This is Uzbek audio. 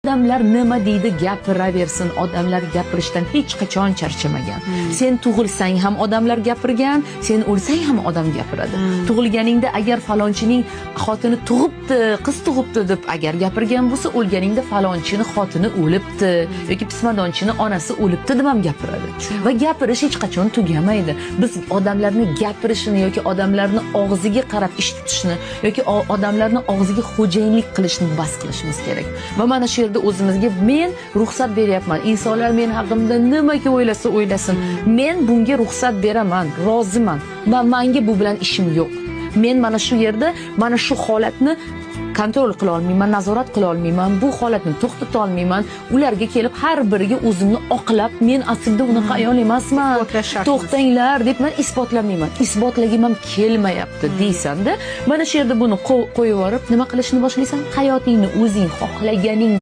Odamlar nima deydi gapiraversin, odamlar gapirishdan hech qachon charchamagan. Sen tug'ilsang ham odamlar gapirgan, sen o'lsang ham odam gapiradi. Tug'ilganingda agar falonchining xotini tug'ibdi, qiz tug'ibdi deb agar gapirgan bo'lsa, o'lganingda falonchini xotini o'libdi yoki pismadonchini onasi o'libdi deb ham gapiradi. Va gapirish hech qachon tugamaydi. Biz odamlarni gapirishini yoki odamlarni og'ziga qarab ish tutishni yoki odamlarni og'ziga xo'jayinlik qilishni bas qilishimiz kerak. Va mana shu yerda o'zimizga men ruxsat beryapman. Insonlar men haqimda nimaga o'ylasa o'ylasin, men bunga ruxsat beraman, roziman va menga bu bilan ishim yo'q. Men mana shu yerda mana shu holatni kontrol qila olmayman, nazorat qila olmayman, bu holatni to'xtata olmayman. Ularga kelib har biriga o'zimni oqlab, men aslida unaqa ayol emasman, to'xtanglar deb men isbotlamayman. Isbotlagim ham kelmayapti deysan-da. Mana shu yerda buni qo'yib yuborib, nima qilishni boshlaysan? Hayotingni o'zing xohlaganing